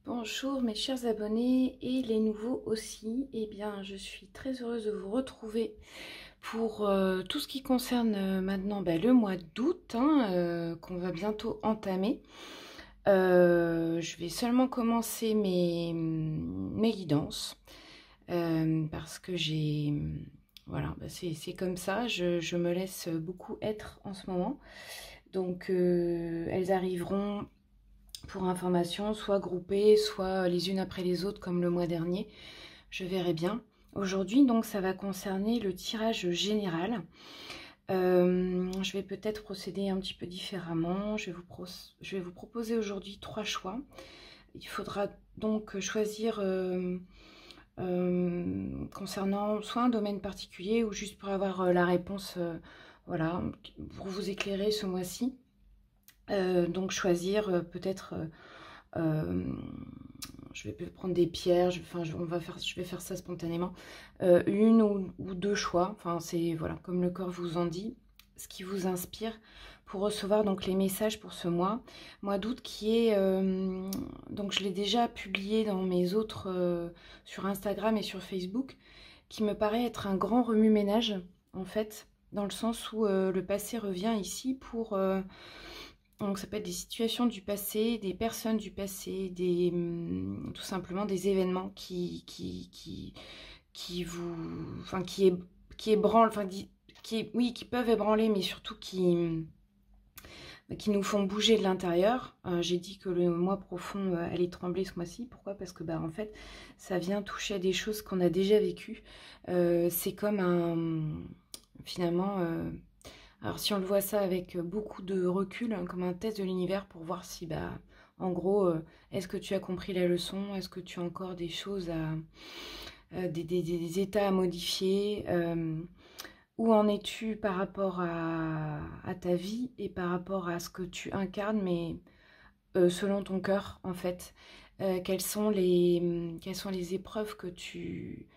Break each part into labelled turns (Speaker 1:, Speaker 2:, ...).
Speaker 1: Bonjour mes chers abonnés et les nouveaux aussi. Eh bien, je suis très heureuse de vous retrouver pour tout ce qui concerne maintenant le mois d'août qu'on va bientôt entamer. Je vais seulement commencer mes guidances parce que j'ai... Voilà, c'est comme ça, je me laisse beaucoup être en ce moment. Donc, elles arriveront pour information, soit groupées, soit les unes après les autres, comme le mois dernier. Je verrai bien. Aujourd'hui, donc, ça va concerner le tirage général. Je vais peut-être procéder un petit peu différemment. Je vais vous proposer aujourd'hui 3 choix. Il faudra donc choisir concernant soit un domaine particulier ou juste pour avoir la réponse, voilà, pour vous éclairer ce mois-ci. Donc choisir peut-être, je vais prendre des pierres, je vais faire ça spontanément, une ou deux choix, enfin c'est voilà, comme le corps vous en dit, ce qui vous inspire pour recevoir donc les messages pour ce mois d'août qui est, donc je l'ai déjà publié dans mes autres, sur Instagram et sur Facebook, qui me paraît être un grand remue-ménage en fait, dans le sens où le passé revient ici pour... donc ça peut être des situations du passé, des personnes du passé, tout simplement des événements qui vous, enfin qui ébranlent, enfin oui, qui peuvent ébranler, mais surtout qui nous font bouger de l'intérieur. J'ai dit que le moi profond allait trembler ce mois-ci. Pourquoi? Parce que en fait, ça vient toucher à des choses qu'on a déjà vécues. C'est comme finalement... alors si on le voit ça avec beaucoup de recul, comme un test de l'univers pour voir si, en gros, est-ce que tu as compris la leçon? Est-ce que tu as encore des choses des états à modifier? Où en es-tu par rapport à ta vie et par rapport à ce que tu incarnes, mais selon ton cœur, en fait? Quelles sont les épreuves que tu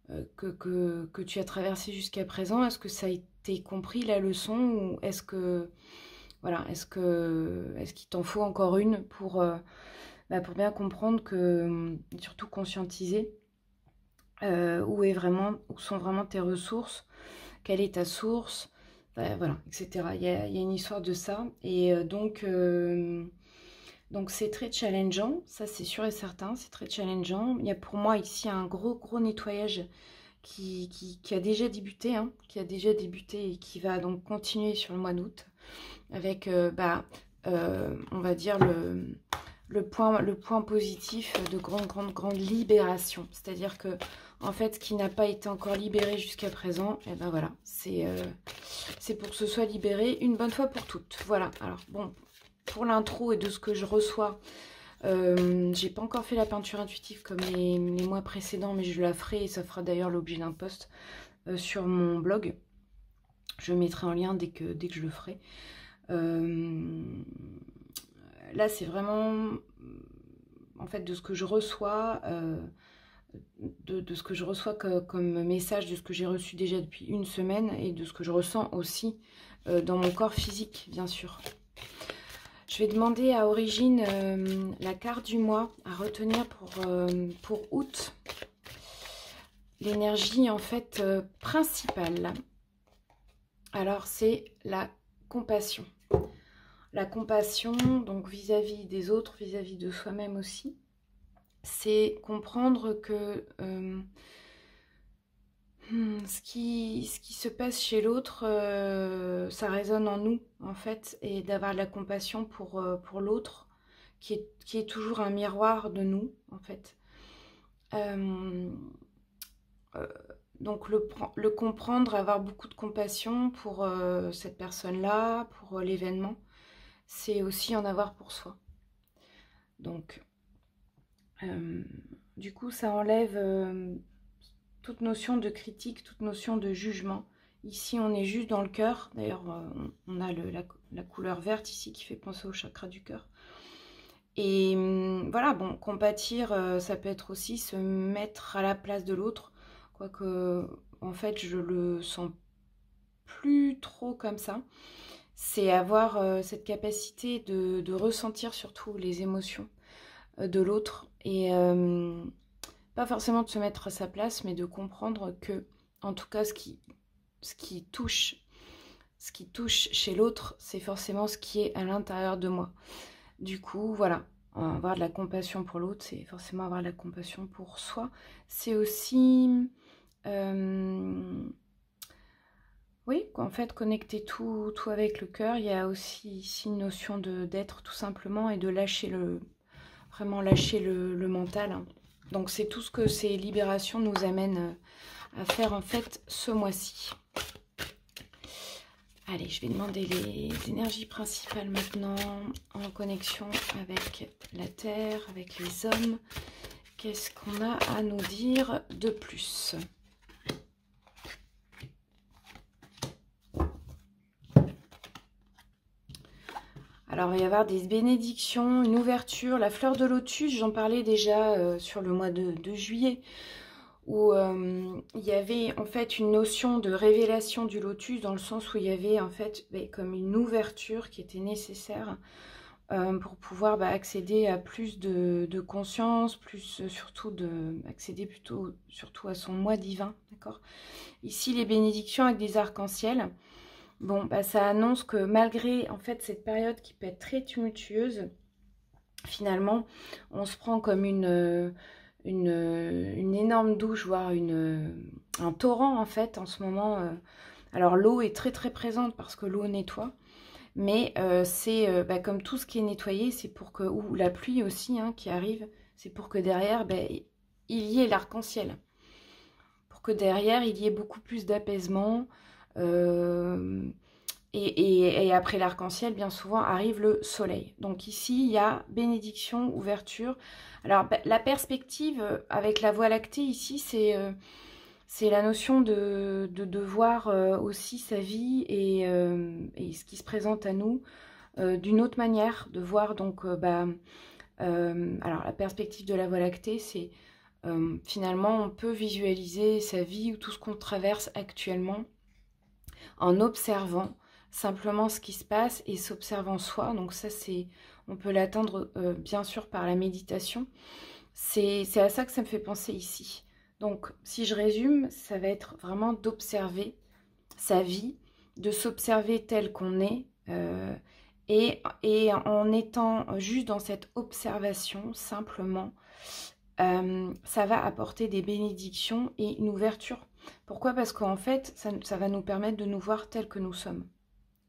Speaker 1: as traversées jusqu'à présent? Est-ce que ça a été compris la leçon ou est-ce que voilà, est-ce qu'il t'en faut encore une pour bien comprendre que surtout conscientiser où sont vraiment tes ressources, quelle est ta source, voilà, etc. Il y a une histoire de ça et donc c'est très challengeant, ça c'est sûr et certain, c'est très challengeant. Il y a pour moi ici un gros nettoyage qui a déjà débuté, qui a déjà débuté et qui va donc continuer sur le mois d'août avec, on va dire, le point positif de grande libération. C'est-à-dire que, en fait, ce qui n'a pas été encore libéré jusqu'à présent, et ben voilà, c'est pour que ce soit libéré une bonne fois pour toutes. Voilà, alors bon, pour l'intro et de ce que je reçois, j'ai pas encore fait la peinture intuitive comme les mois précédents, mais je la ferai et ça fera d'ailleurs l'objet d'un post sur mon blog. Je mettrai en lien dès que je le ferai. Là, c'est vraiment, en fait, de ce que je reçois, de ce que je reçois comme message, de ce que j'ai reçu déjà depuis une semaine et de ce que je ressens aussi dans mon corps physique, bien sûr. Je vais demander à Origine la carte du mois à retenir pour août. L'énergie, en fait, principale. Alors, c'est la compassion. La compassion, donc vis-à-vis des autres, vis-à-vis de soi-même aussi. C'est comprendre que ce qui se passe chez l'autre, ça résonne en nous, en fait, et d'avoir de la compassion pour l'autre, qui est toujours un miroir de nous, en fait. Donc le comprendre, avoir beaucoup de compassion pour cette personne-là, pour l'événement, c'est aussi en avoir pour soi. Donc, du coup, ça enlève toute notion de critique, toute notion de jugement. Ici, on est juste dans le cœur. D'ailleurs, on a la couleur verte ici qui fait penser au chakra du cœur. Et voilà, bon, compatir, ça peut être aussi se mettre à la place de l'autre. Quoique, en fait, je le sens plus trop comme ça. C'est avoir cette capacité de ressentir surtout les émotions. de l'autre. Et pas forcément de se mettre à sa place, mais de comprendre que, en tout cas, ce qui touche chez l'autre, c'est forcément ce qui est à l'intérieur de moi. Du coup, voilà, avoir de la compassion pour l'autre, c'est forcément avoir de la compassion pour soi. C'est aussi, oui, en fait, connecter tout avec le cœur. Il y a aussi ici une notion d'être tout simplement et de lâcher vraiment lâcher le mental. Donc c'est tout ce que ces libérations nous amènent à faire en fait ce mois-ci. Allez, je vais demander les énergies principales maintenant en connexion avec la Terre, avec les hommes. Qu'est-ce qu'on a à nous dire de plus ? Alors, il va y avoir des bénédictions, une ouverture, la fleur de lotus, j'en parlais déjà sur le mois de juillet, où il y avait en fait une notion de révélation du lotus, dans le sens où il y avait en fait comme une ouverture qui était nécessaire pour pouvoir accéder à plus de conscience, plus surtout accéder surtout à son moi divin, d'accord ? Ici, les bénédictions avec des arcs-en-ciel. Bon, ça annonce que malgré en fait cette période qui peut être très tumultueuse, finalement, on se prend comme une énorme douche, voire un torrent en fait en ce moment. Alors l'eau est très très présente parce que l'eau nettoie, mais c'est comme tout ce qui est nettoyé, c'est pour que, ou la pluie aussi qui arrive, c'est pour que derrière il y ait l'arc-en-ciel, pour que derrière il y ait beaucoup plus d'apaisement. Et après l'arc-en-ciel, bien souvent, arrive le soleil. Donc ici, il y a bénédiction, ouverture. Alors, la perspective avec la Voie lactée, ici, c'est la notion de voir aussi sa vie et ce qui se présente à nous d'une autre manière. De voir donc, alors la perspective de la Voie lactée, c'est finalement, on peut visualiser sa vie ou tout ce qu'on traverse actuellement en observant simplement ce qui se passe et s'observant soi. Donc ça, on peut l'atteindre bien sûr par la méditation. C'est à ça que ça me fait penser ici. Donc si je résume, ça va être vraiment d'observer sa vie, de s'observer tel qu'on est et en étant juste dans cette observation simplement, ça va apporter des bénédictions et une ouverture. Pourquoi? Parce qu'en fait, ça va nous permettre de nous voir tels que nous sommes,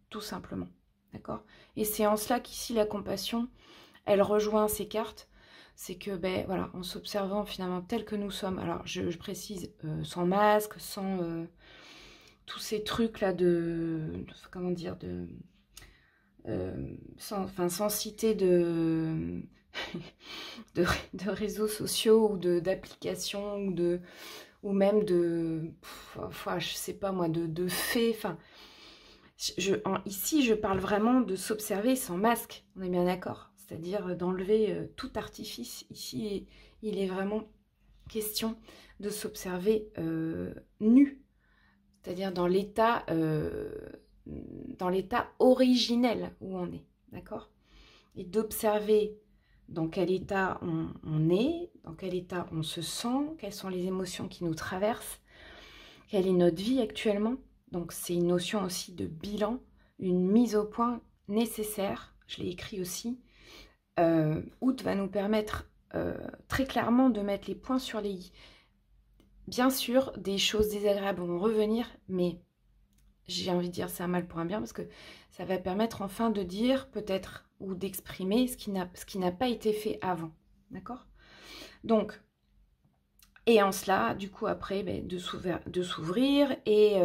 Speaker 1: tout simplement. D'accord? Et c'est en cela qu'ici, la compassion, elle rejoint ces cartes. C'est que, voilà, en s'observant finalement tel que nous sommes, alors je précise, sans masque, sans tous ces trucs-là comment dire, sans citer de réseaux sociaux ou d'applications ou même je sais pas moi, de faits. Enfin, ici, je parle vraiment de s'observer sans masque, on est bien d'accord. C'est-à-dire d'enlever tout artifice. Ici, il est vraiment question de s'observer nu, c'est-à-dire dans l'état originel où on est, d'accord? Et d'observer dans quel état on est, dans quel état on se sent, quelles sont les émotions qui nous traversent, quelle est notre vie actuellement. Donc c'est une notion aussi de bilan, une mise au point nécessaire, je l'ai écrit aussi. Août va nous permettre très clairement de mettre les points sur les i. Bien sûr, des choses désagréables vont revenir, mais j'ai envie de dire c'est un mal pour un bien, parce que ça va permettre enfin de dire peut-être ou d'exprimer ce qui n'a pas été fait avant. D'accord? Donc, et en cela, du coup, après, de s'ouvrir et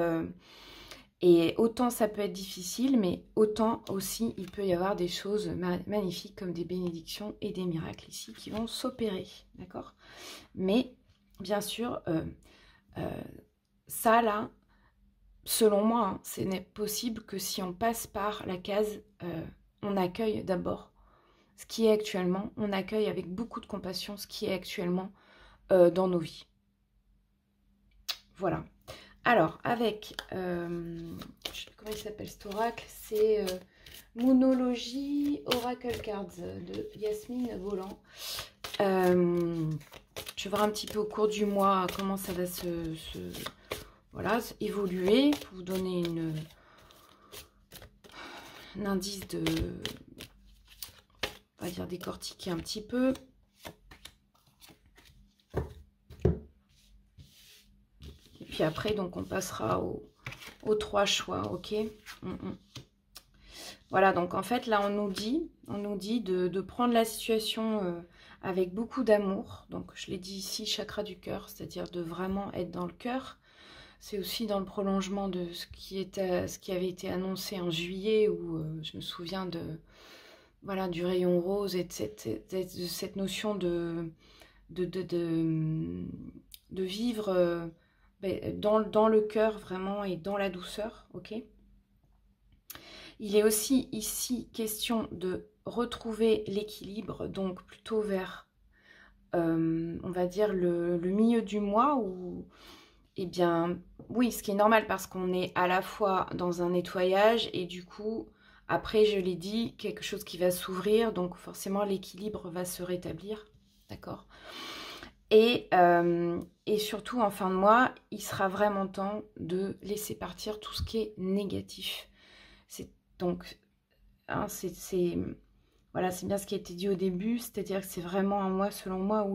Speaker 1: autant ça peut être difficile, mais autant aussi il peut y avoir des choses magnifiques comme des bénédictions et des miracles ici qui vont s'opérer. D'accord? Mais, bien sûr, ça là, selon moi, ce n'est possible que si on passe par la case on accueille d'abord ce qui est actuellement, on accueille avec beaucoup de compassion ce qui est actuellement dans nos vies. Voilà. Alors, avec, comment il s'appelle cet oracle? C'est Moonologie Oracle Cards de Yasmine Volant. Je vais voir un petit peu au cours du mois comment ça va voilà, évoluer pour vous donner un indice de, on va dire, décortiquer un petit peu. Et puis après, donc on passera aux 3 choix, ok. Voilà, donc en fait, là, on nous dit de prendre la situation avec beaucoup d'amour. Donc, je l'ai dit ici, chakra du cœur, c'est-à-dire de vraiment être dans le cœur. C'est aussi dans le prolongement de ce qui avait été annoncé en juillet, où je me souviens voilà, du rayon rose et de cette notion de vivre dans le cœur vraiment et dans la douceur, ok. Il est aussi ici question de retrouver l'équilibre, donc plutôt vers, on va dire, le milieu du mois où, eh bien, oui, ce qui est normal parce qu'on est à la fois dans un nettoyage et du coup, après, je l'ai dit, quelque chose qui va s'ouvrir, donc forcément l'équilibre va se rétablir, d'accord. Et surtout, en fin de mois, il sera vraiment temps de laisser partir tout ce qui est négatif. Donc, hein, voilà, c'est bien ce qui a été dit au début, c'est-à-dire que c'est vraiment un mois, selon moi,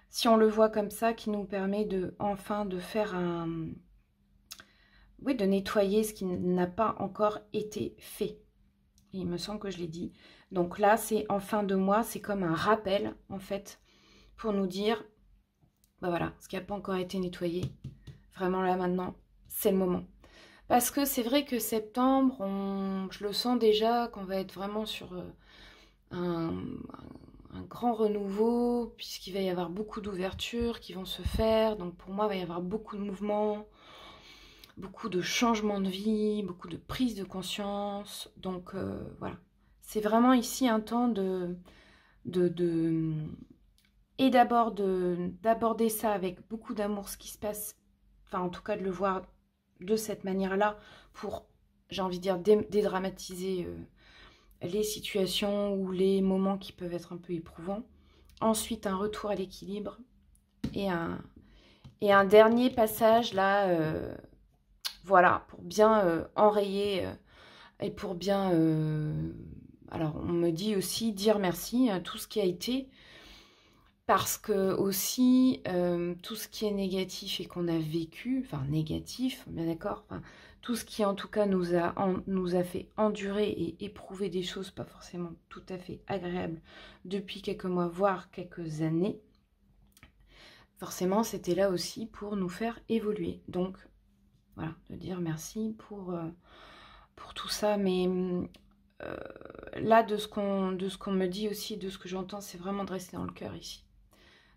Speaker 1: si on le voit comme ça, qui nous permet enfin de faire oui, de nettoyer ce qui n'a pas encore été fait. Et il me semble que je l'ai dit. Donc là, c'est en fin de mois, c'est comme un rappel, en fait, pour nous dire, bah voilà, ce qui n'a pas encore été nettoyé, vraiment là maintenant, c'est le moment. Parce que c'est vrai que septembre, je le sens déjà qu'on va être vraiment sur un grand renouveau, puisqu'il va y avoir beaucoup d'ouvertures qui vont se faire. Donc pour moi, il va y avoir beaucoup de mouvements, beaucoup de changements de vie, beaucoup de prise de conscience. Donc voilà, c'est vraiment ici un temps et d'abord d'aborder ça avec beaucoup d'amour, ce qui se passe, enfin en tout cas de le voir de cette manière-là pour, j'ai envie de dire, dédramatiser les situations ou les moments qui peuvent être un peu éprouvants. Ensuite, un retour à l'équilibre et un dernier passage là, voilà, pour bien enrayer et pour bien... alors, on me dit aussi dire merci à tout ce qui a été, parce que aussi, tout ce qui est négatif et qu'on a vécu, enfin négatif, bien d'accord, enfin, tout ce qui en tout cas nous a fait endurer et éprouver des choses pas forcément tout à fait agréables depuis quelques mois, voire quelques années, forcément c'était là aussi pour nous faire évoluer. Donc voilà, de dire merci pour tout ça. Mais là, de ce qu'on me dit aussi, de ce que j'entends, c'est vraiment de rester dans le cœur ici.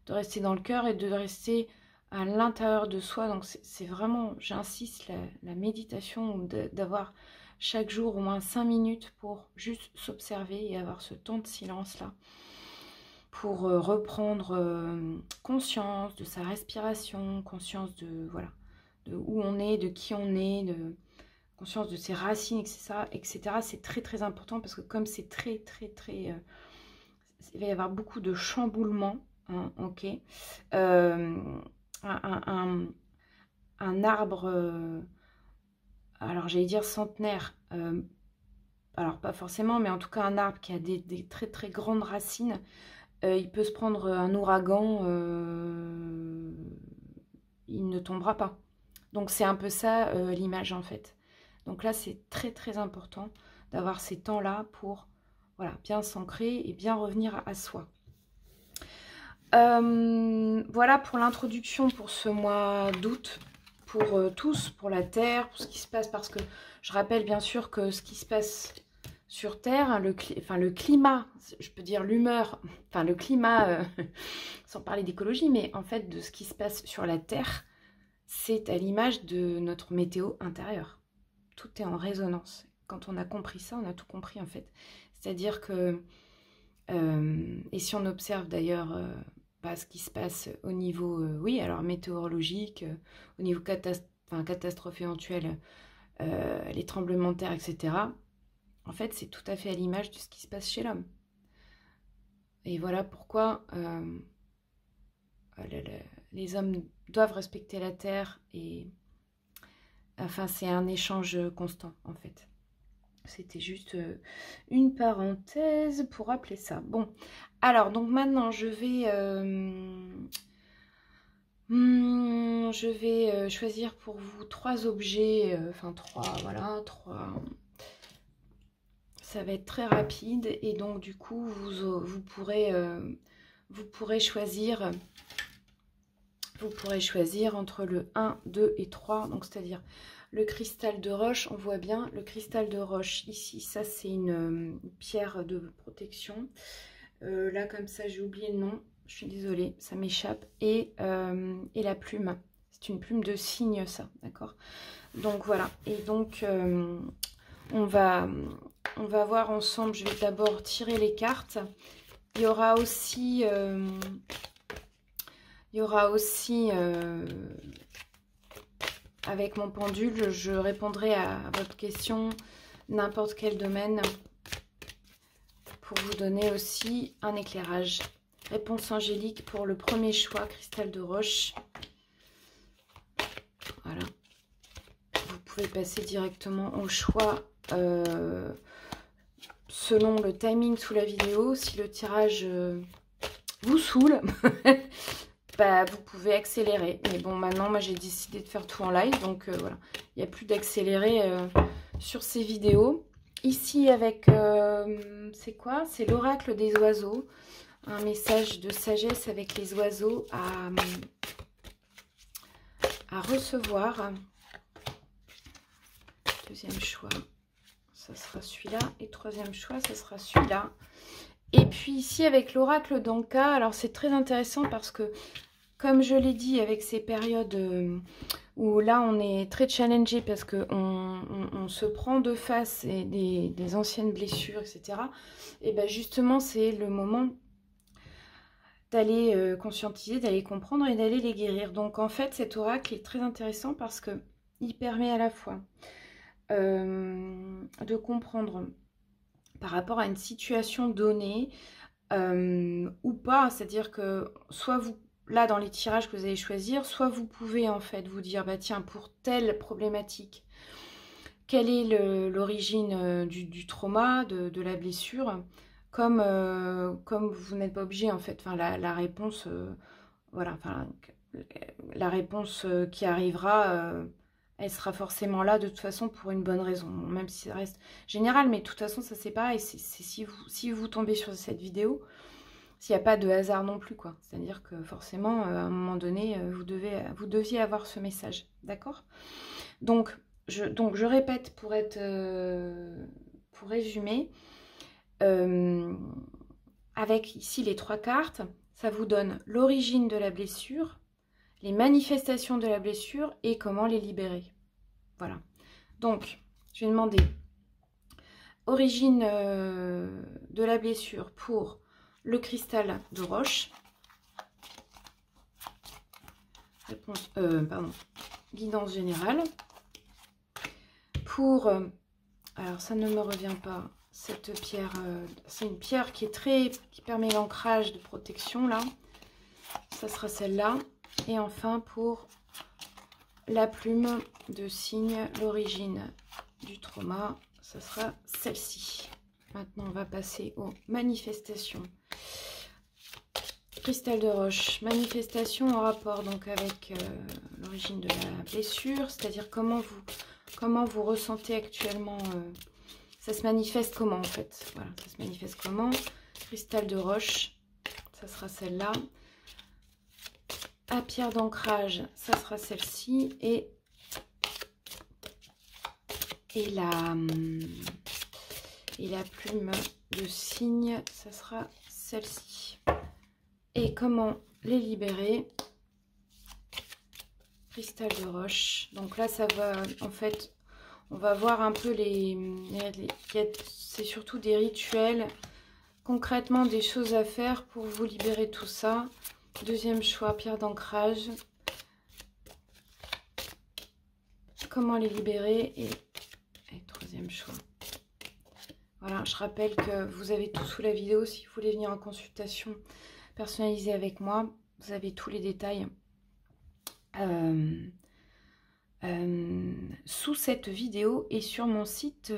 Speaker 1: De rester dans le cœur et de rester à l'intérieur de soi. Donc c'est vraiment, j'insiste, la méditation, d'avoir chaque jour au moins 5 minutes pour juste s'observer et avoir ce temps de silence là, pour reprendre conscience de sa respiration, conscience de, voilà, de où on est, de qui on est, conscience de ses racines, etc. C'est très très important parce que comme c'est très, il va y avoir beaucoup de chamboulements. Hein, ok. Un arbre, alors j'allais dire centenaire, alors pas forcément, mais en tout cas un arbre qui a des très très grandes racines, il peut se prendre un ouragan, il ne tombera pas. Donc c'est un peu ça l'image en fait. Donc là c'est très très important d'avoir ces temps-là pour, voilà, bien s'ancrer et bien revenir à soi. Voilà pour l'introduction pour ce mois d'août, pour tous, pour la Terre, pour ce qui se passe, parce que je rappelle bien sûr que ce qui se passe sur Terre, hein, le climat, je peux dire l'humeur, enfin le climat, sans parler d'écologie, mais en fait de ce qui se passe sur la Terre, c'est à l'image de notre météo intérieure. Tout est en résonance. Quand on a compris ça, on a tout compris en fait. C'est-à-dire que, et si on observe d'ailleurs ce qui se passe au niveau, oui, alors météorologique, au niveau catastrophe éventuelle, les tremblements de terre, etc. En fait, c'est tout à fait à l'image de ce qui se passe chez l'homme. Et voilà pourquoi les hommes doivent respecter la terre et enfin c'est un échange constant en fait. C'était juste une parenthèse pour rappeler ça. Bon, alors donc maintenant je vais choisir pour vous 3 objets, enfin 3, voilà, 3. Ça va être très rapide et donc du coup vous pourrez choisir entre le 1, 2 et 3, donc c'est-à-dire le cristal de roche. On voit bien le cristal de roche ici, ça c'est une pierre de protection. Là comme ça j'ai oublié le nom, je suis désolée, ça m'échappe. Et la plume, c'est une plume de cygne ça, d'accord. Donc voilà, et donc on va voir ensemble. Je vais d'abord tirer les cartes. Il y aura aussi avec mon pendule, je répondrai à votre question, n'importe quel domaine, pour vous donner aussi un éclairage. Réponse angélique pour le premier choix, cristal de roche. Voilà. Vous pouvez passer directement au choix selon le timing sous la vidéo. Si le tirage vous saoule, bah, vous pouvez accélérer. Mais bon, maintenant, moi, j'ai décidé de faire tout en live. Donc, voilà. Il n'y a plus d'accélérer sur ces vidéos. Ici, avec... c'est quoi? C'est l'oracle des oiseaux. Un message de sagesse avec les oiseaux à recevoir. Deuxième choix, ça sera celui-là. Et troisième choix, ça sera celui-là. Et puis ici, avec l'oracle d'Anka, alors c'est très intéressant parce que, comme je l'ai dit, avec ces périodes où là, on est très challengé parce qu'on se prend de face et des anciennes blessures, etc. Et bien justement, c'est le moment d'aller conscientiser, d'aller comprendre et d'aller les guérir. Donc en fait, cet oracle est très intéressant parce qu'il permet à la fois de comprendre par rapport à une situation donnée ou pas, c'est-à-dire que soit vous, là dans les tirages que vous allez choisir, soit vous pouvez en fait vous dire, bah tiens, pour telle problématique, quelle est l'origine du trauma, de la blessure, comme vous n'êtes pas obligé en fait, enfin la réponse, voilà, enfin la réponse qui arrivera, elle sera forcément là de toute façon pour une bonne raison, même si ça reste général, mais de toute façon ça c'est pareil, si vous tombez sur cette vidéo, s'il n'y a pas de hasard non plus, quoi. C'est-à-dire que forcément, à un moment donné, vous deviez avoir ce message, d'accord? Donc je répète pour résumer, avec ici les 3 cartes, ça vous donne l'origine de la blessure, les manifestations de la blessure et comment les libérer. Voilà. Donc, je vais demander origine de la blessure pour le cristal de roche. Réponse, guidance générale. Pour, alors ça ne me revient pas, cette pierre, c'est une pierre qui permet l'ancrage de protection là. Ça sera celle-là. Et enfin pour la plume de cygne, l'origine du trauma, ça sera celle-ci. Maintenant, on va passer aux manifestations. Cristal de roche, manifestation en rapport donc avec l'origine de la blessure, c'est-à-dire comment vous ressentez actuellement, ça se manifeste comment en fait. Voilà, ça se manifeste comment. Cristal de roche, ça sera celle-là. À pierre d'ancrage, ça sera celle-ci. Et la plume de cygne, ça sera celle-ci. Et comment les libérer? Cristal de roche. Donc là, ça va, en fait, on va voir un peu c'est surtout des rituels, concrètement des choses à faire pour vous libérer tout ça. Deuxième choix, pierre d'ancrage. Comment les libérer et troisième choix. Voilà, je rappelle que vous avez tout sous la vidéo si vous voulez venir en consultation personnalisée avec moi. Vous avez tous les détails sous cette vidéo et sur mon site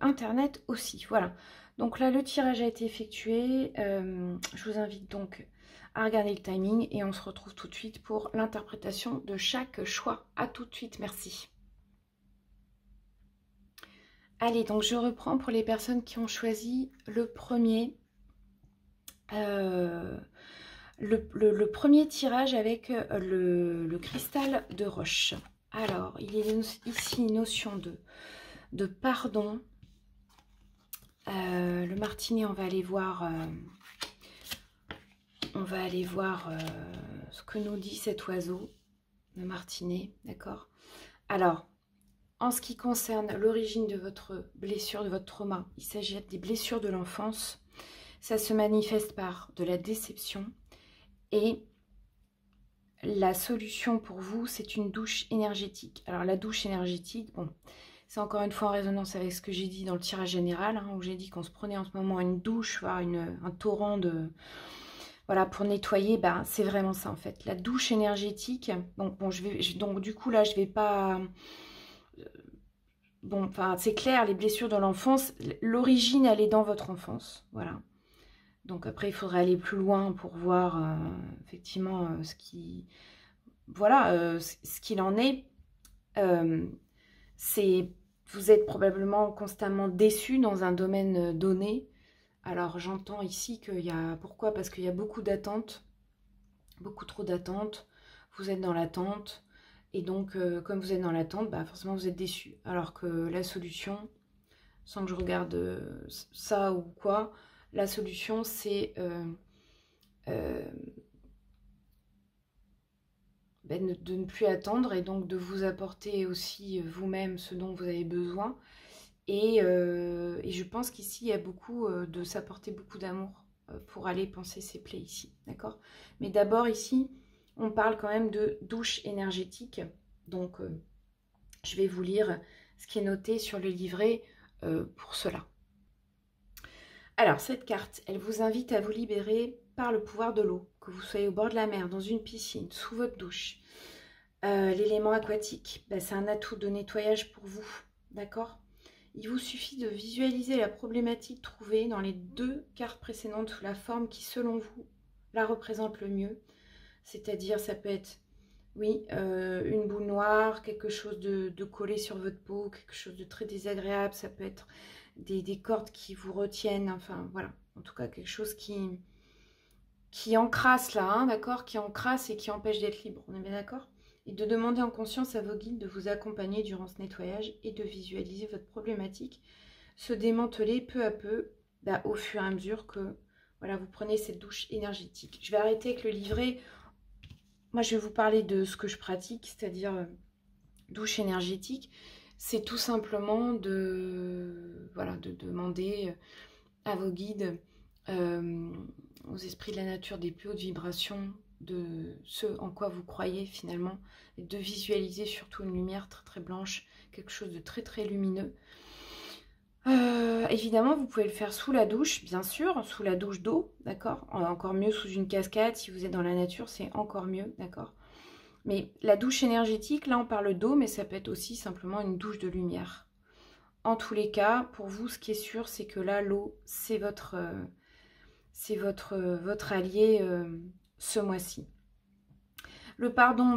Speaker 1: internet aussi. Voilà. Donc là, le tirage a été effectué. Je vous invite donc à regarder le timing et on se retrouve tout de suite pour l'interprétation de chaque choix. À tout de suite. Merci. Allez, donc je reprends pour les personnes qui ont choisi le premier. Le premier tirage avec le cristal de roche. Alors, il y a ici une notion de pardon. Le martinet, on va aller voir, ce que nous dit cet oiseau, le martinet, d'accord? Alors, en ce qui concerne l'origine de votre blessure, de votre trauma, il s'agit des blessures de l'enfance. Ça se manifeste par de la déception. Et la solution pour vous, c'est une douche énergétique. Alors la douche énergétique, bon, c'est encore une fois en résonance avec ce que j'ai dit dans le tirage général, hein, où j'ai dit qu'on se prenait en ce moment une douche, voire un torrent de... Voilà, pour nettoyer, ben, c'est vraiment ça en fait. La douche énergétique, donc bon, donc du coup là, je vais pas... Bon, enfin, c'est clair, les blessures de l'enfance, l'origine, elle est dans votre enfance, voilà. Donc après, il faudrait aller plus loin pour voir effectivement ce qui... Voilà, ce qu'il en est. Vous êtes probablement constamment déçu dans un domaine donné. Alors j'entends ici qu'il y a... Pourquoi? Parce qu'il y a beaucoup d'attentes, beaucoup trop d'attentes. Vous êtes dans l'attente. Et donc, comme vous êtes dans l'attente, bah, forcément vous êtes déçu. Alors que la solution, sans que je regarde ça ou quoi, la solution c'est de ne plus attendre et donc de vous apporter aussi vous-même ce dont vous avez besoin. Et je pense qu'ici, il y a beaucoup de s'apporter beaucoup d'amour pour aller panser ses plaies ici, d'accord? Mais d'abord ici, on parle quand même de douche énergétique. Donc, je vais vous lire ce qui est noté sur le livret pour cela. Alors, cette carte, elle vous invite à vous libérer par le pouvoir de l'eau, que vous soyez au bord de la mer, dans une piscine, sous votre douche. L'élément aquatique, c'est un atout de nettoyage pour vous, d'accord? Il vous suffit de visualiser la problématique trouvée dans les deux cartes précédentes sous la forme qui, selon vous, la représente le mieux. C'est-à-dire, ça peut être, oui, une boule noire, quelque chose de collé sur votre peau, quelque chose de très désagréable. Ça peut être des cordes qui vous retiennent, enfin, voilà. En tout cas, quelque chose qui encrasse là, hein, d'accord? Qui encrasse et qui empêche d'être libre, on est bien d'accord? Et de demander en conscience à vos guides de vous accompagner durant ce nettoyage et de visualiser votre problématique se démanteler peu à peu au fur et à mesure que voilà, vous prenez cette douche énergétique. Je vais arrêter avec le livret. Moi, je vais vous parler de ce que je pratique, c'est-à-dire douche énergétique. C'est tout simplement de demander à vos guides, aux esprits de la nature des plus hautes vibrations, de ce en quoi vous croyez finalement, et de visualiser surtout une lumière très très blanche, quelque chose de très très lumineux. Évidemment, vous pouvez le faire sous la douche, bien sûr, sous la douche d'eau, d'accord? Encore mieux sous une cascade, si vous êtes dans la nature, c'est encore mieux, d'accord? Mais la douche énergétique, là on parle d'eau, mais ça peut être aussi simplement une douche de lumière. En tous les cas, pour vous, ce qui est sûr, c'est que là, l'eau, c'est votre allié ce mois-ci. Le pardon,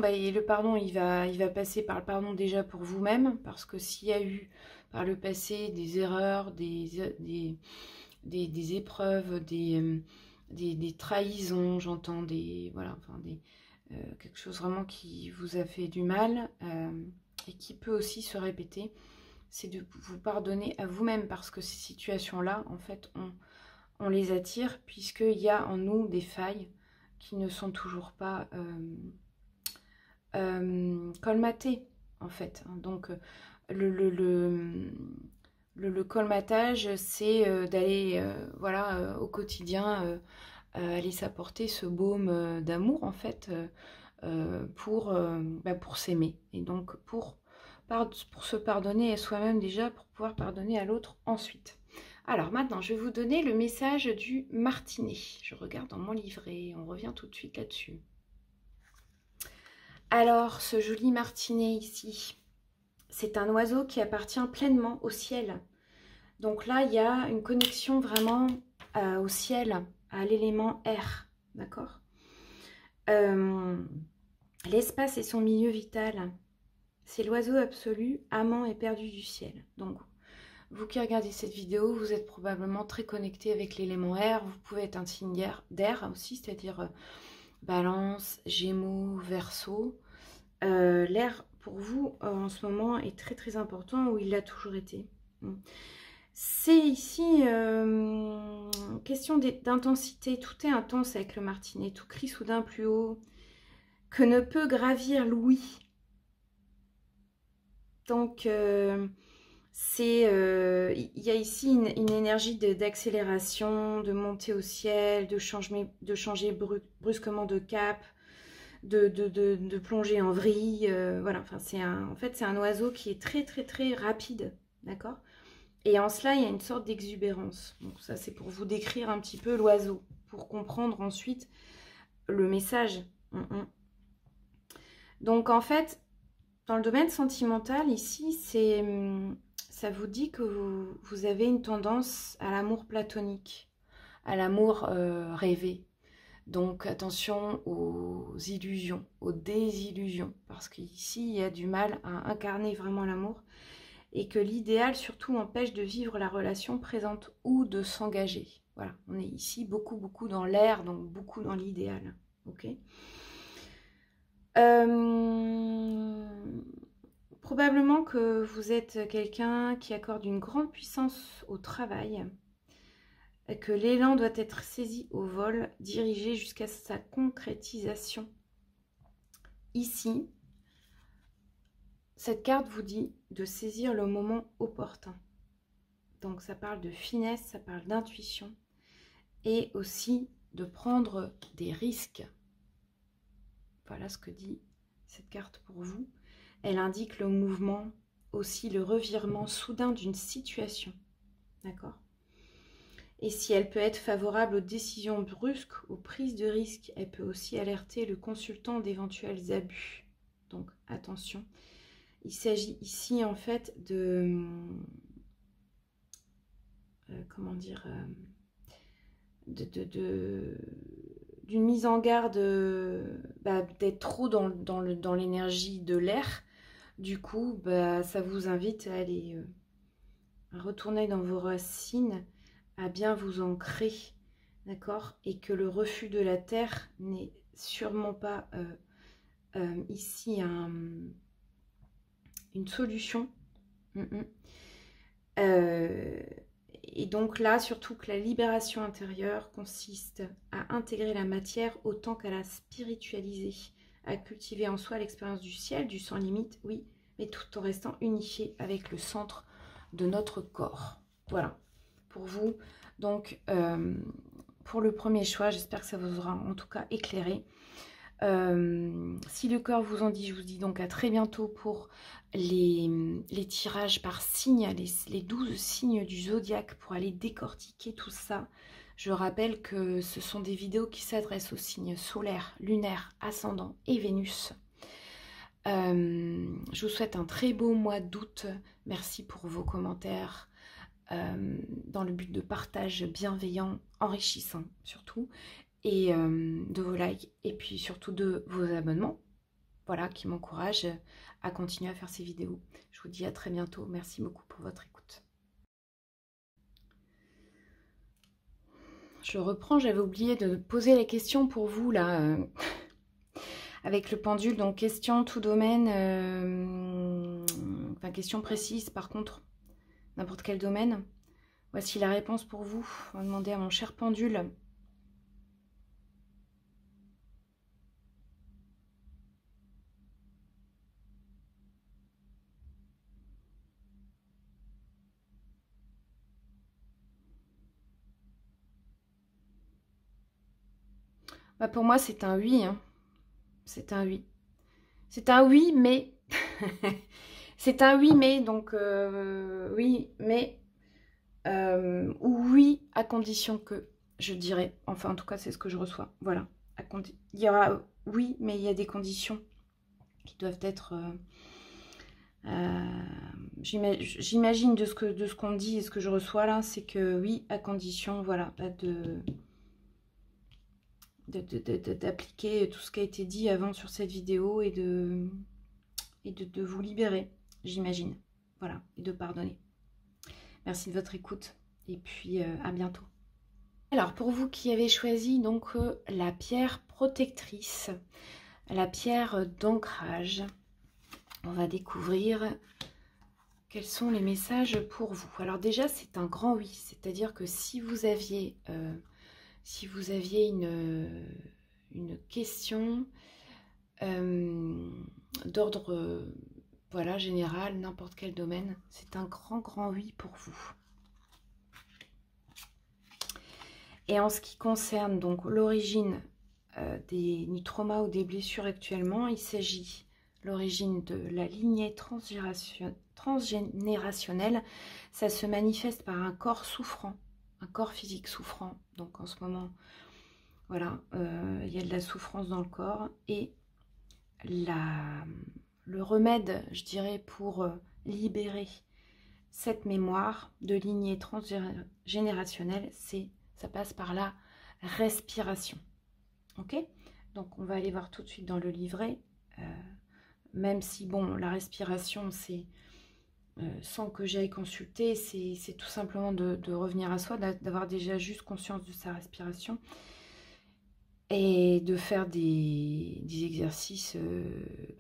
Speaker 1: il va passer par le pardon déjà pour vous-même, parce que s'il y a eu par le passé des erreurs, des épreuves, des trahisons, j'entends quelque chose vraiment qui vous a fait du mal et qui peut aussi se répéter, c'est de vous pardonner à vous-même, parce que ces situations-là, en fait, on les attire puisqu'il y a en nous des failles qui ne sont toujours pas colmatées, en fait. Donc, le colmatage, c'est d'aller au quotidien aller s'apporter ce baume d'amour, en fait, pour s'aimer. Et donc, pour se pardonner à soi-même déjà, pour pouvoir pardonner à l'autre ensuite. Alors maintenant, je vais vous donner le message du martinet. Je regarde dans mon livret, on revient tout de suite là-dessus. Alors, ce joli martinet ici, c'est un oiseau qui appartient pleinement au ciel. Donc là, il y a une connexion vraiment au ciel, à l'élément air, d'accord? L'espace est son milieu vital. C'est l'oiseau absolu, amant et perdu du ciel. Donc, vous qui regardez cette vidéo, vous êtes probablement très connecté avec l'élément air. Vous pouvez être un signe d'air aussi, c'est-à-dire Balance, Gémeaux, Verseau. L'air, pour vous, en ce moment, est très très important, ou il l'a toujours été. C'est ici question d'intensité. Tout est intense avec le martinet. Tout crie soudain plus haut que ne peut gravir l'ouïe. Donc, il y a ici une énergie d'accélération, de montée au ciel, de changer brusquement de cap, de plonger en vrille. Voilà, enfin, en fait, c'est un oiseau qui est très, très, très rapide, d'accord? Et en cela, il y a une sorte d'exubérance. Donc ça, c'est pour vous décrire un petit peu l'oiseau, pour comprendre ensuite le message. Donc en fait, dans le domaine sentimental, ici, ça vous dit que vous avez une tendance à l'amour platonique, à l'amour rêvé. Donc attention aux illusions, aux désillusions, parce qu'ici, il y a du mal à incarner vraiment l'amour, et que l'idéal surtout empêche de vivre la relation présente ou de s'engager. Voilà, on est ici beaucoup dans l'air, donc beaucoup dans l'idéal. Ok. Probablement que vous êtes quelqu'un qui accorde une grande puissance au travail, que l'élan doit être saisi au vol, dirigé jusqu'à sa concrétisation. Ici, cette carte vous dit de saisir le moment opportun. Donc ça parle de finesse, ça parle d'intuition et aussi de prendre des risques. Voilà ce que dit cette carte pour vous. Elle indique le mouvement, aussi le revirement soudain d'une situation. D'accord? Et si elle peut être favorable aux décisions brusques, aux prises de risques, elle peut aussi alerter le consultant d'éventuels abus. Donc attention. Il s'agit ici en fait de... comment dire, d'une mise en garde, d'être trop dans l'énergie de l'air. Du coup, ça vous invite à aller à retourner dans vos racines, à bien vous ancrer, d'accord? Et que le refus de la terre n'est sûrement pas ici une solution. Et donc là, surtout que la libération intérieure consiste à intégrer la matière autant qu'à la spiritualiser, à cultiver en soi l'expérience du ciel, du sans limite, oui, mais tout en restant unifié avec le centre de notre corps. Voilà, pour vous. Donc, pour le premier choix, j'espère que ça vous aura en tout cas éclairé. Si le cœur vous en dit, je vous dis donc à très bientôt pour les tirages par signe, les 12 signes du zodiaque pour aller décortiquer tout ça. Je rappelle que ce sont des vidéos qui s'adressent aux signes solaires, lunaires, ascendant et Vénus. Je vous souhaite un très beau mois d'août. Merci pour vos commentaires dans le but de partage bienveillant, enrichissant surtout. Et de vos likes et puis surtout de vos abonnements, voilà, qui m'encouragent à continuer à faire ces vidéos. Je vous dis à très bientôt. Merci beaucoup pour votre écoute. Je reprends, j'avais oublié de poser la question pour vous là, avec le pendule. Donc question, tout domaine, enfin question précise par contre, n'importe quel domaine. Voici la réponse pour vous. On va demander à mon cher pendule. Pour moi, c'est un oui. Hein. C'est un oui. C'est un oui, mais... c'est un oui, mais... Donc, oui, mais... Oui, à condition que, je dirais, enfin en tout cas c'est ce que je reçois, voilà. Il y aura, oui, mais il y a des conditions qui doivent être... j'imagine de ce qu'on dit et ce que je reçois là, c'est que oui, à condition, voilà, d'appliquer tout ce qui a été dit avant sur cette vidéo et de vous libérer, j'imagine. Voilà, et de pardonner. Merci de votre écoute et puis à bientôt. Alors pour vous qui avez choisi donc la pierre protectrice, la pierre d'ancrage, on va découvrir quels sont les messages pour vous. Alors déjà c'est un grand oui, c'est-à-dire que si vous aviez une question d'ordre voilà, général, n'importe quel domaine, c'est un grand oui pour vous. Et en ce qui concerne donc l'origine du trauma ou des blessures actuellement, il s'agit l'origine de la lignée transgénérationnelle. Ça se manifeste par un corps souffrant, un corps physique souffrant. Donc en ce moment, voilà, il y a de la souffrance dans le corps. Et le remède, je dirais, pour libérer cette mémoire de lignée transgénérationnelle, ça passe par la respiration. Ok? Donc on va aller voir tout de suite dans le livret. Même si, bon, la respiration, c'est sans que j'aille consulter, c'est tout simplement de revenir à soi, d'avoir déjà juste conscience de sa respiration et de faire des exercices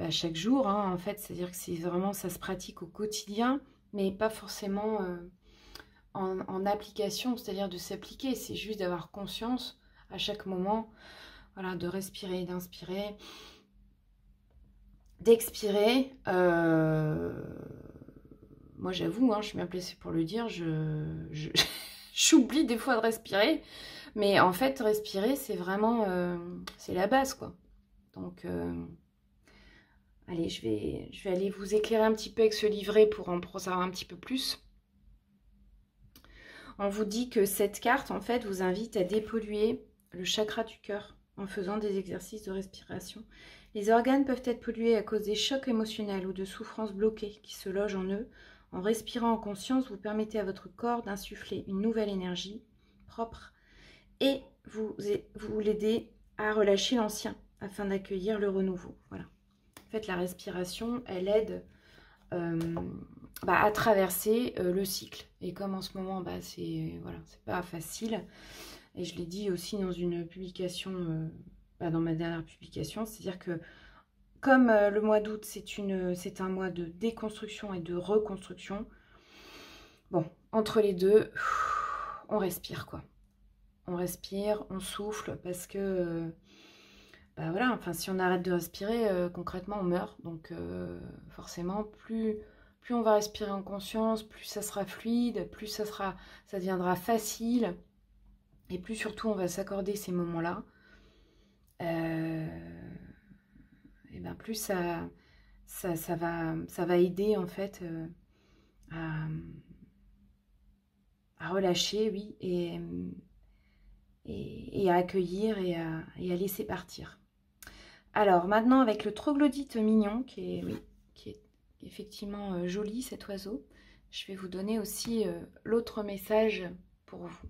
Speaker 1: chaque jour, hein, en fait. C'est-à-dire que c'est vraiment, ça se pratique au quotidien, mais pas forcément en application, c'est-à-dire de s'appliquer. C'est juste d'avoir conscience à chaque moment, voilà, de respirer, d'inspirer, d'expirer. Moi, j'avoue, hein, je suis bien placée pour le dire, j'oublie des fois de respirer. Mais en fait, respirer, c'est vraiment... c'est la base, quoi. Donc, allez, je vais aller vous éclairer un petit peu avec ce livret pour en savoir un petit peu plus. On vous dit que cette carte, en fait, vous invite à dépolluer le chakra du cœur en faisant des exercices de respiration. Les organes peuvent être pollués à cause des chocs émotionnels ou de souffrances bloquées qui se logent en eux. En respirant en conscience, vous permettez à votre corps d'insuffler une nouvelle énergie propre et vous l'aidez à relâcher l'ancien afin d'accueillir le renouveau. Voilà. En fait, la respiration, elle aide à traverser le cycle. Et comme en ce moment, c'est voilà, c'est pas facile. Et je l'ai dit aussi dans une publication, dans ma dernière publication, c'est-à-dire que comme le mois d'août, c'est un mois de déconstruction et de reconstruction, bon, entre les deux, on respire, quoi. On respire, on souffle, parce que, voilà, enfin, si on arrête de respirer, concrètement, on meurt. Donc, forcément, plus on va respirer en conscience, plus ça sera fluide, plus ça deviendra facile, et plus surtout, on va s'accorder ces moments-là. Et bien plus ça va aider en fait à relâcher, oui, et à accueillir et à laisser partir. Alors maintenant avec le troglodyte mignon qui est effectivement joli, cet oiseau, je vais vous donner aussi l'autre message pour vous.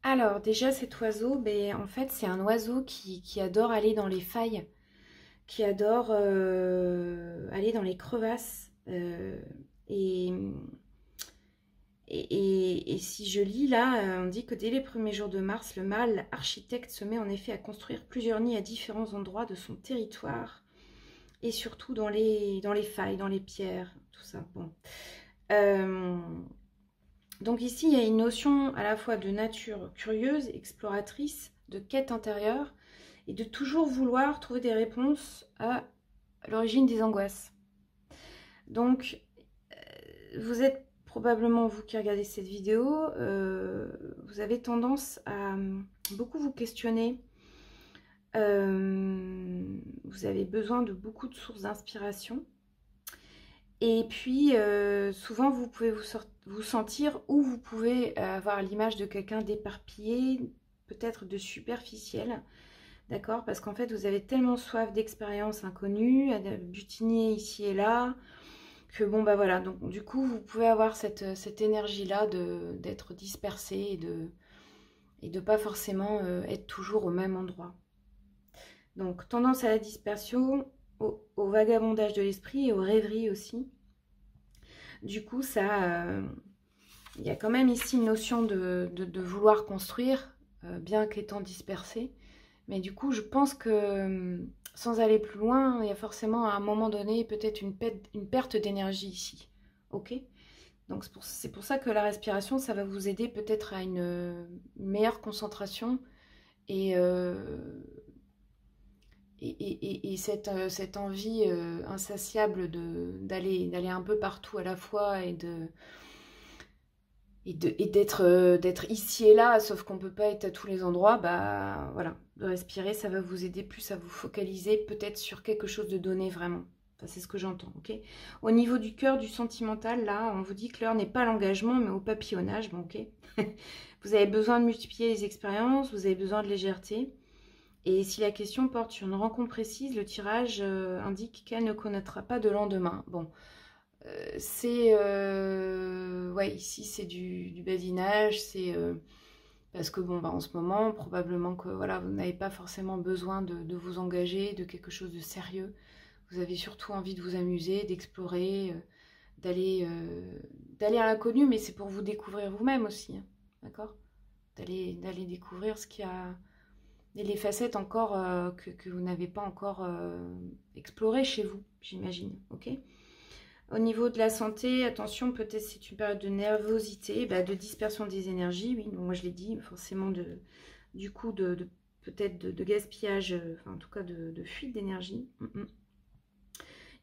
Speaker 1: Alors déjà cet oiseau, en fait c'est un oiseau qui adore aller dans les failles, qui adore aller dans les crevasses. Et si je lis là, on dit que dès les premiers jours de mars, le mâle architecte se met en effet à construire plusieurs nids à différents endroits de son territoire. Et surtout dans les failles, dans les pierres, tout ça. Bon. Donc ici, il y a une notion à la fois de nature curieuse, exploratrice, de quête intérieure, et de toujours vouloir trouver des réponses à l'origine des angoisses. Donc, vous êtes probablement, vous qui regardez cette vidéo, vous avez tendance à beaucoup vous questionner. Vous avez besoin de beaucoup de sources d'inspiration. Et puis, souvent, vous pouvez vous sentir, ou vous pouvez avoir l'image de quelqu'un d'éparpillé, peut-être de superficiel, d'accord? Parce qu'en fait, vous avez tellement soif d'expériences inconnues, à butiner ici et là, que bon, bah voilà. Donc, du coup, vous pouvez avoir cette énergie-là d'être dispersé et de pas forcément être toujours au même endroit. Donc, tendance à la dispersion, au vagabondage de l'esprit et aux rêveries aussi. Du coup, il y a quand même ici une notion de vouloir construire, bien qu'étant dispersé. Mais du coup, je pense que, sans aller plus loin, il y a forcément à un moment donné peut-être une perte d'énergie ici. Ok? Donc c'est pour ça que la respiration, ça va vous aider peut-être à une meilleure concentration et, cette envie insatiable d'aller un peu partout à la fois d'être ici et là, sauf qu'on ne peut pas être à tous les endroits, bah voilà, de respirer, ça va vous aider plus à vous focaliser peut-être sur quelque chose de donné vraiment. Enfin, c'est ce que j'entends, ok? Au niveau du cœur, du sentimental, là, on vous dit que l'heure n'est pas à l'engagement, mais au papillonnage, bon, ok? Vous avez besoin de multiplier les expériences, vous avez besoin de légèreté. Et si la question porte sur une rencontre précise, le tirage indique qu'elle ne connaîtra pas de lendemain. Bon, ouais, ici c'est du badinage, c'est parce que bon, bah, en ce moment, probablement que voilà, vous n'avez pas forcément besoin de vous engager, de quelque chose de sérieux. Vous avez surtout envie de vous amuser, d'explorer, d'aller à l'inconnu, mais c'est pour vous découvrir vous-même aussi, hein, d'accord? D'aller découvrir ce qu'il y a, et les facettes encore que vous n'avez pas encore explorées chez vous, j'imagine, ok? Au niveau de la santé, attention, peut-être c'est une période de nervosité, bah, de dispersion des énergies, oui, donc moi je l'ai dit, forcément du coup peut-être de gaspillage, enfin en tout cas de fuite d'énergie.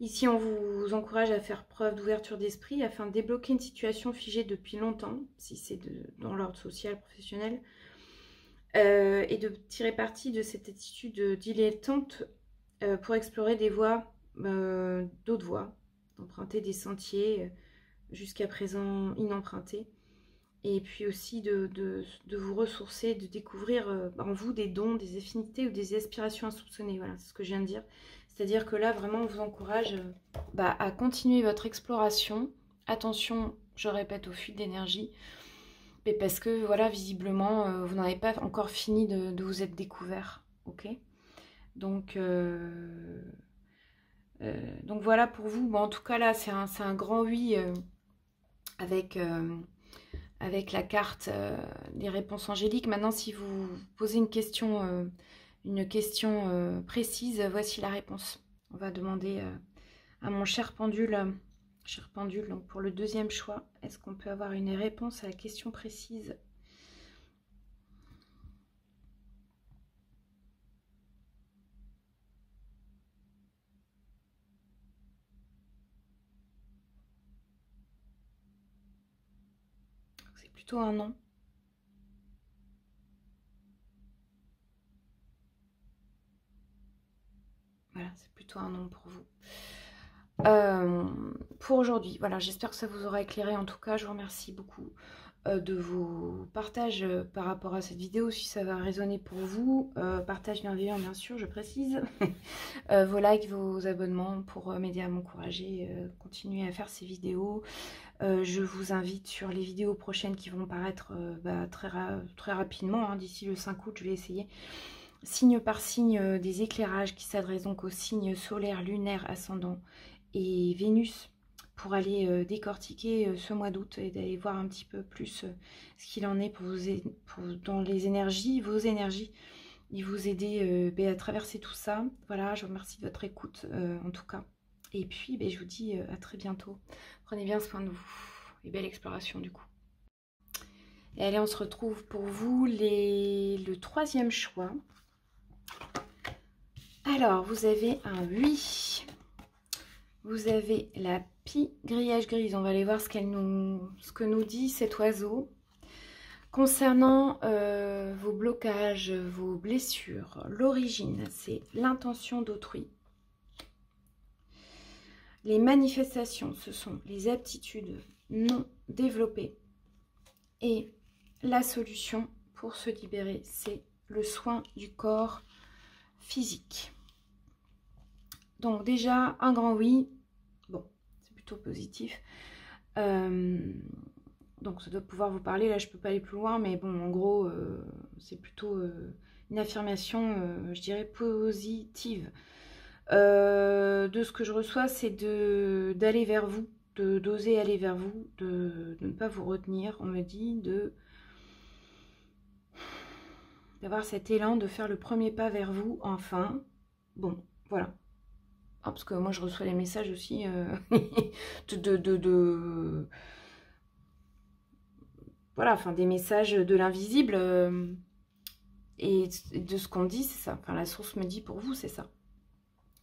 Speaker 1: Ici, on vous encourage à faire preuve d'ouverture d'esprit afin de débloquer une situation figée depuis longtemps, si c'est dans l'ordre social, professionnel, et de tirer parti de cette attitude dilettante pour explorer des voies, d'autres voies, d'emprunter des sentiers jusqu'à présent inempruntés, et puis aussi de vous ressourcer, de découvrir en vous des dons, des affinités ou des aspirations insoupçonnées. Voilà, c'est ce que je viens de dire. C'est-à-dire que là, vraiment, on vous encourage à continuer votre exploration. Attention, je répète, aux fuites d'énergie. Mais parce que, voilà, visiblement, vous n'avez pas encore fini de vous être découvert. Ok? Donc voilà pour vous. Bon, en tout cas, là, c'est un grand oui avec la carte des réponses angéliques. Maintenant, si vous posez une question précise, voici la réponse. On va demander à mon cher pendule, donc pour le deuxième choix, est-ce qu'on peut avoir une réponse à la question précise? C'est plutôt un non. Voilà, c'est plutôt un non pour vous. Pour aujourd'hui, voilà, j'espère que ça vous aura éclairé. En tout cas, je vous remercie beaucoup de vos partages par rapport à cette vidéo, si ça va résonner pour vous. Partage bienveillant, bien sûr, je précise. Vos likes, vos abonnements pour m'aider à m'encourager, continuer à faire ces vidéos. Je vous invite sur les vidéos prochaines qui vont paraître très rapidement, hein, d'ici le 5 août, je vais essayer. Signe par signe, des éclairages qui s'adressent donc aux signes solaires, lunaires, ascendants et Vénus, pour aller décortiquer ce mois d'août et d'aller voir un petit peu plus ce qu'il en est dans les énergies, vos énergies, et vous aider à traverser tout ça. Voilà, je vous remercie de votre écoute en tout cas. Et puis, je vous dis à très bientôt. Prenez bien soin de vous et belle exploration du coup. Et allez, on se retrouve pour vous le troisième choix. Alors, vous avez un oui. Vous avez la pie grillage grise. On va aller voir ce que nous dit cet oiseau. Concernant vos blocages, vos blessures, l'origine, c'est l'intention d'autrui. Les manifestations, ce sont les aptitudes non développés. Et la solution pour se libérer, c'est le soin du corps physique. Donc déjà, un grand oui. Bon, c'est plutôt positif. Donc ça doit pouvoir vous parler. Là, je ne peux pas aller plus loin, mais bon, en gros, c'est plutôt une affirmation, je dirais, positive. De ce que je reçois, c'est d'aller vers vous, d'oser aller vers vous, de ne pas vous retenir. On me dit d'avoir cet élan, de faire le premier pas vers vous, enfin. Bon, voilà. Ah, parce que moi, je reçois les messages aussi voilà, enfin, des messages de l'invisible. Et de ce qu'on dit, c'est ça. Enfin, la source me dit pour vous, c'est ça.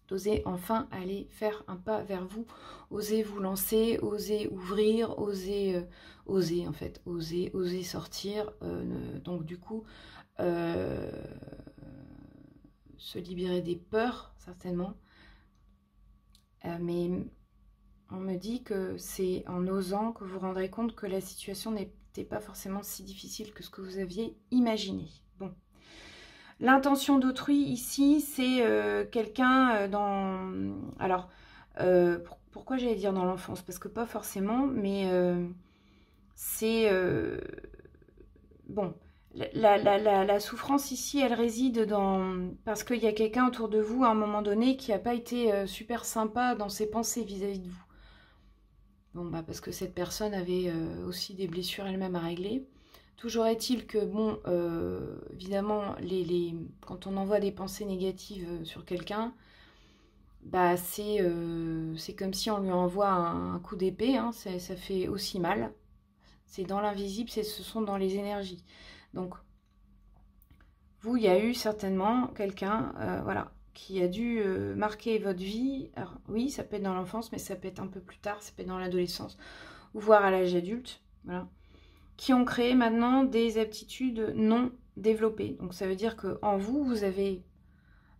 Speaker 1: D'oser enfin aller faire un pas vers vous, oser vous lancer, oser ouvrir, oser en fait, oser sortir. Donc du coup, se libérer des peurs, certainement. Mais on me dit que c'est en osant que vous vous rendrez compte que la situation n'était pas forcément si difficile que ce que vous aviez imaginé. Bon. L'intention d'autrui ici, c'est quelqu'un dans... Alors, pourquoi j'allais dire dans l'enfance? Parce que pas forcément, mais c'est... bon, la souffrance ici, elle réside dans... Parce qu'il y a quelqu'un autour de vous, à un moment donné, qui n'a pas été super sympa dans ses pensées vis-à-vis de vous. Bon, bah parce que cette personne avait aussi des blessures elle-même à régler. Toujours est-il que, bon, évidemment, quand on envoie des pensées négatives sur quelqu'un, bah c'est comme si on lui envoie un coup d'épée, hein, ça fait aussi mal. C'est dans l'invisible, ce sont dans les énergies. Donc, vous, il y a eu certainement quelqu'un, voilà, qui a dû marquer votre vie. Alors, oui, ça peut être dans l'enfance, mais ça peut être un peu plus tard, ça peut être dans l'adolescence, ou voire à l'âge adulte, voilà, qui ont créé maintenant des aptitudes non développées. Donc ça veut dire qu'en vous, vous avez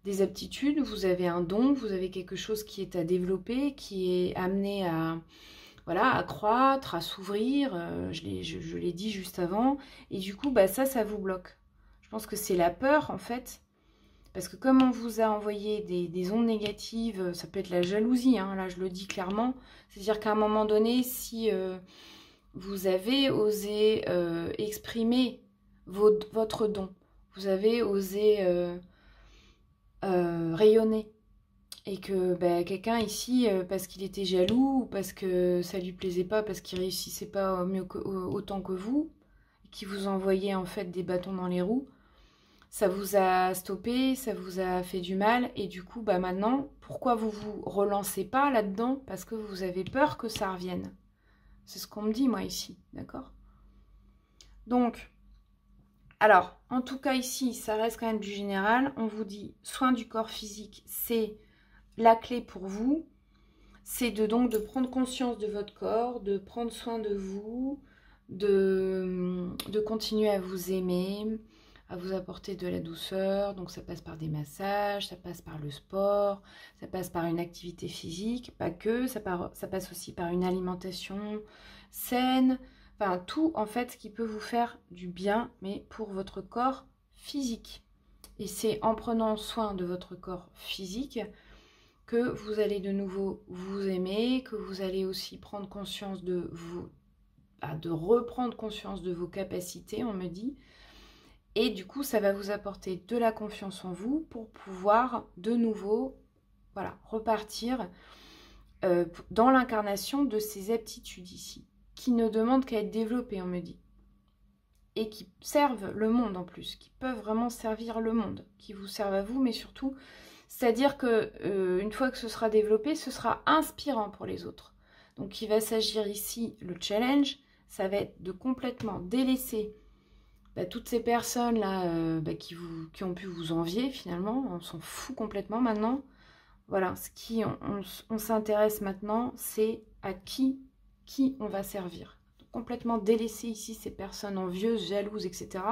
Speaker 1: des aptitudes, vous avez un don, vous avez quelque chose qui est à développer, qui est amené à, voilà, à croître, à s'ouvrir, je l'ai dit juste avant, et du coup, bah, ça vous bloque. Je pense que c'est la peur, en fait, parce que comme on vous a envoyé des ondes négatives, ça peut être la jalousie, hein, là je le dis clairement, c'est-à-dire qu'à un moment donné, si... vous avez osé exprimer votre don. Vous avez osé rayonner. Et que bah, quelqu'un ici, parce qu'il était jaloux, ou parce que ça lui plaisait pas, parce qu'il réussissait pas autant que vous, qui vous envoyait en fait des bâtons dans les roues, ça vous a stoppé, ça vous a fait du mal. Et du coup, bah maintenant, pourquoi vous vous relancez pas là-dedans? Parce que vous avez peur que ça revienne. C'est ce qu'on me dit, moi, ici, d'accord? Donc, alors, en tout cas, ici, ça reste quand même du général. On vous dit, soin du corps physique, c'est la clé pour vous. C'est donc de prendre conscience de votre corps, de prendre soin de vous, de continuer à vous aimer, à vous apporter de la douceur. Donc, ça passe par des massages, ça passe par le sport, ça passe par une activité physique, pas que, ça passe aussi par une alimentation saine, enfin tout en fait ce qui peut vous faire du bien, mais pour votre corps physique. Et c'est en prenant soin de votre corps physique que vous allez de nouveau vous aimer, que vous allez aussi prendre conscience de vous, de reprendre conscience de vos capacités, on me dit. Et du coup, ça va vous apporter de la confiance en vous pour pouvoir de nouveau, voilà, repartir dans l'incarnation de ces aptitudes ici, qui ne demandent qu'à être développées, on me dit. Et qui servent le monde en plus, qui peuvent vraiment servir le monde, qui vous servent à vous, mais surtout, c'est-à-dire que une fois que ce sera développé, ce sera inspirant pour les autres. Donc il va s'agir ici, le challenge, ça va être de complètement délaisser toutes ces personnes-là qui ont pu vous envier finalement, on s'en fout complètement maintenant. Voilà, on s'intéresse maintenant, c'est à qui on va servir. Complètement délaisser ici ces personnes envieuses, jalouses, etc.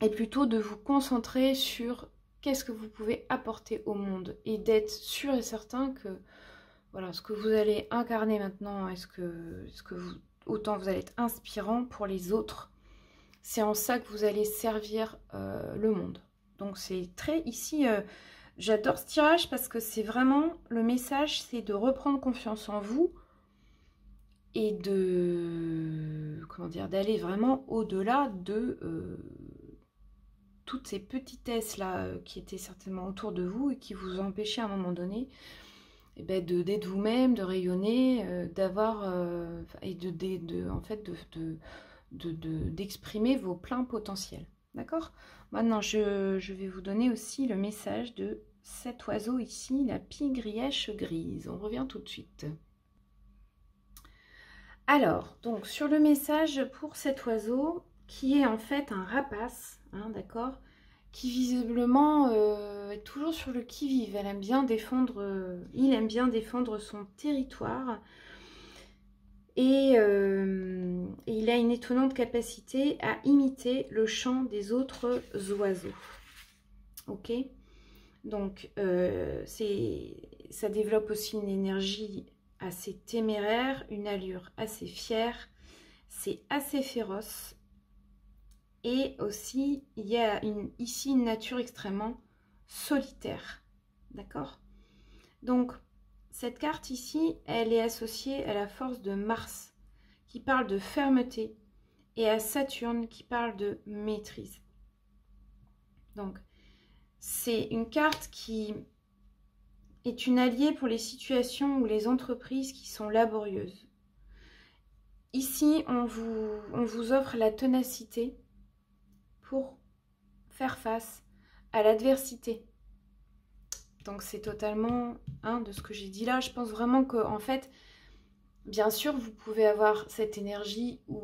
Speaker 1: Et plutôt de vous concentrer sur qu'est-ce que vous pouvez apporter au monde et d'être sûr et certain que voilà, ce que vous allez incarner maintenant, est-ce que vous, autant vous allez être inspirant pour les autres, c'est en ça que vous allez servir le monde. Donc c'est très ici, j'adore ce tirage parce que c'est vraiment, le message c'est de reprendre confiance en vous et de, comment dire, d'aller vraiment au-delà de toutes ces petitesses là qui étaient certainement autour de vous et qui vous empêchaient à un moment donné eh ben, d'être vous-même, de rayonner, d'avoir et en fait d'exprimer vos pleins potentiels. D'accord? Maintenant, je vais vous donner aussi le message de cet oiseau ici, la pie-grièche grise. On revient tout de suite. Alors, donc sur le message pour cet oiseau, qui est en fait un rapace, hein, d'accord, qui visiblement est toujours sur le qui-vive. Elle aime bien défendre, il aime bien défendre son territoire. Et il a une étonnante capacité à imiter le chant des autres oiseaux. Ok? Donc, ça développe aussi une énergie assez téméraire, une allure assez fière. C'est assez féroce. Et aussi, il y a ici une nature extrêmement solitaire. D'accord? Donc, cette carte ici, elle est associée à la force de Mars, qui parle de fermeté, et à Saturne, qui parle de maîtrise. Donc, c'est une carte qui est une alliée pour les situations ou les entreprises qui sont laborieuses. Ici, on vous offre la ténacité pour faire face à l'adversité. Donc, c'est totalement de ce que j'ai dit là. Je pense vraiment que, en fait, bien sûr, vous pouvez avoir cette énergie où,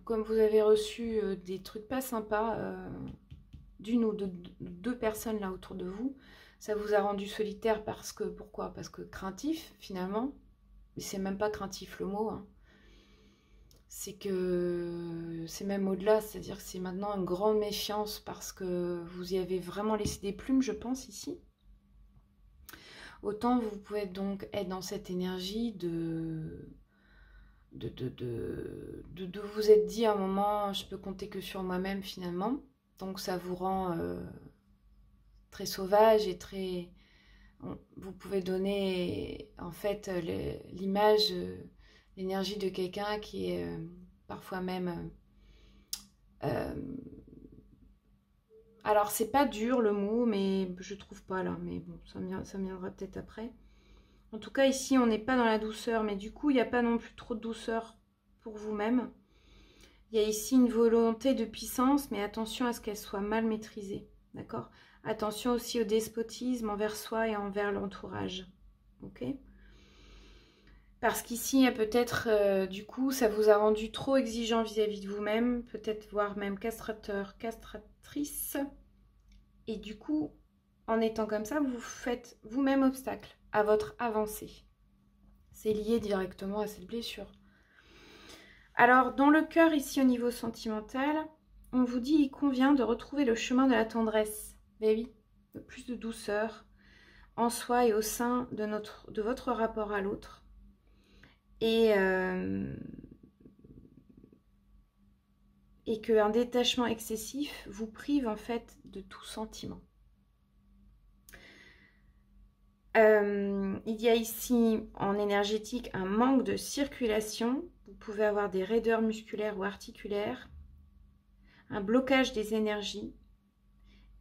Speaker 1: comme vous avez reçu des trucs pas sympas d'une ou deux personnes là autour de vous, ça vous a rendu solitaire parce que, pourquoi? Parce que craintif, finalement. Mais c'est même pas craintif le mot, hein. C'est que c'est même au-delà, c'est-à-dire que c'est maintenant une grande méfiance parce que vous y avez vraiment laissé des plumes, je pense, ici. Autant vous pouvez donc être dans cette énergie de vous être dit à un moment, je peux compter que sur moi-même finalement. Donc ça vous rend très sauvage et très... Vous pouvez donner en fait l'image, l'énergie de quelqu'un qui est parfois même... alors c'est pas dur le mot, mais je trouve pas là, mais bon, ça me viendra peut-être après. En tout cas, ici, on n'est pas dans la douceur, mais du coup, il n'y a pas non plus trop de douceur pour vous-même. Il y a ici une volonté de puissance, mais attention à ce qu'elle soit mal maîtrisée, d'accord? Attention aussi au despotisme envers soi et envers l'entourage, ok? Parce qu'ici, il y a peut-être, du coup, ça vous a rendu trop exigeant vis-à-vis de vous-même, peut-être voire même castrateur, castratrice. Et du coup, en étant comme ça, vous faites vous-même obstacle à votre avancée. C'est lié directement à cette blessure. Alors, dans le cœur, ici, au niveau sentimental, on vous dit il convient de retrouver le chemin de la tendresse. Mais oui, de plus de douceur en soi et au sein de votre rapport à l'autre. Et qu'un détachement excessif vous prive en fait de tout sentiment. Il y a ici en énergétique un manque de circulation. Vous pouvez avoir des raideurs musculaires ou articulaires, un blocage des énergies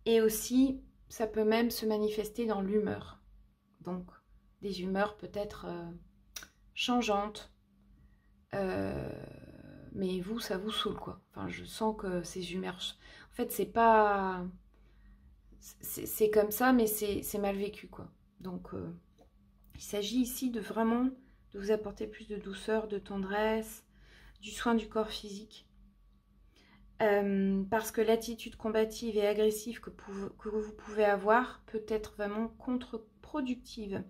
Speaker 1: et aussi ça peut même se manifester dans l'humeur. Donc des humeurs peut-être changeantes, mais vous, ça vous saoule quoi. Enfin, je sens que ces humeurs, en fait, c'est pas... C'est comme ça, mais c'est mal vécu quoi. Donc, il s'agit ici de vraiment de vous apporter plus de douceur, de tendresse, du soin du corps physique. Parce que l'attitude combative et agressive que vous pouvez avoir peut être vraiment contre-productive.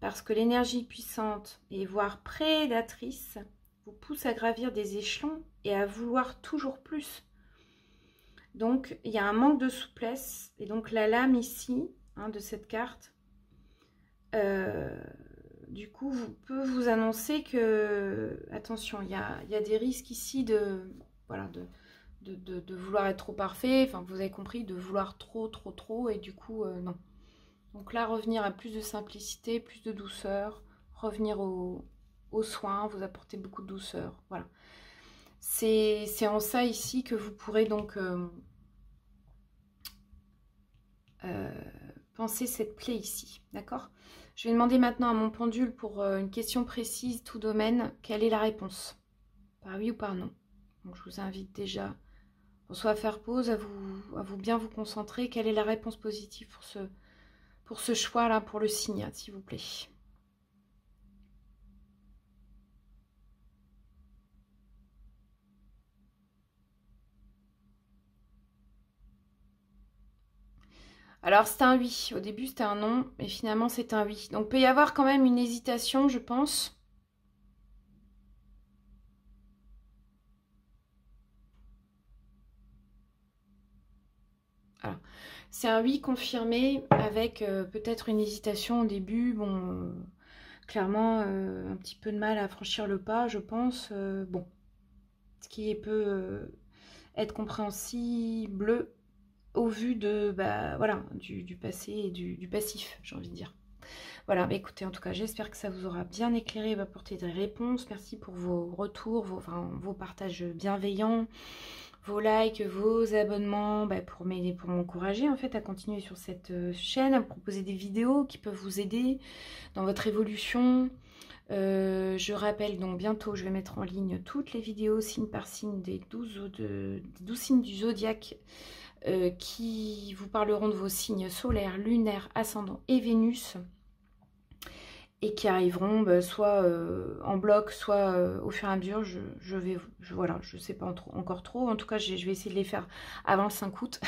Speaker 1: Parce que l'énergie puissante et voire prédatrice vous pousse à gravir des échelons et à vouloir toujours plus. Donc, il y a un manque de souplesse. Et donc, la lame ici, de cette carte, Du coup, peut vous annoncer que, attention, il y a des risques ici de, voilà, de vouloir être trop parfait. Enfin, vous avez compris, de vouloir trop, et du coup, non. Donc là, revenir à plus de simplicité, plus de douceur, revenir aux soins, vous apporter beaucoup de douceur. Voilà. C'est en ça ici que vous pourrez donc penser cette plaie ici. D'accord? Je vais demander maintenant à mon pendule pour une question précise, tout domaine, quelle est la réponse? Par oui ou par non? Donc je vous invite déjà, soit à faire pause, à vous bien vous concentrer. Quelle est la réponse positive pour ce choix-là, pour le signe, s'il vous plaît? Alors c'est un oui, au début c'était un non, mais finalement c'est un oui. Donc il peut y avoir quand même une hésitation, je pense. Voilà. C'est un oui confirmé avec peut-être une hésitation au début. Bon, clairement un petit peu de mal à franchir le pas, je pense. Bon, ce qui peut être compréhensible au vu de, bah, voilà, du passé et du passif, j'ai envie de dire. Voilà, bah écoutez, en tout cas, j'espère que ça vous aura bien éclairé et apporté des réponses. Merci pour vos retours, vos partages bienveillants, vos likes, vos abonnements, bah, pour m'encourager en fait à continuer sur cette chaîne, à vous proposer des vidéos qui peuvent vous aider dans votre évolution. Je rappelle donc bientôt, je vais mettre en ligne toutes les vidéos signe par signe des 12 signes du zodiaque qui vous parleront de vos signes solaires, lunaires, ascendants et Vénus, et qui arriveront soit en bloc, soit au fur et à mesure. Voilà, je sais pas encore trop. En tout cas, je vais essayer de les faire avant le 5 août.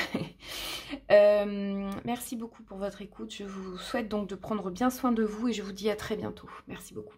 Speaker 1: Merci beaucoup pour votre écoute. Je vous souhaite donc de prendre bien soin de vous et je vous dis à très bientôt. Merci beaucoup.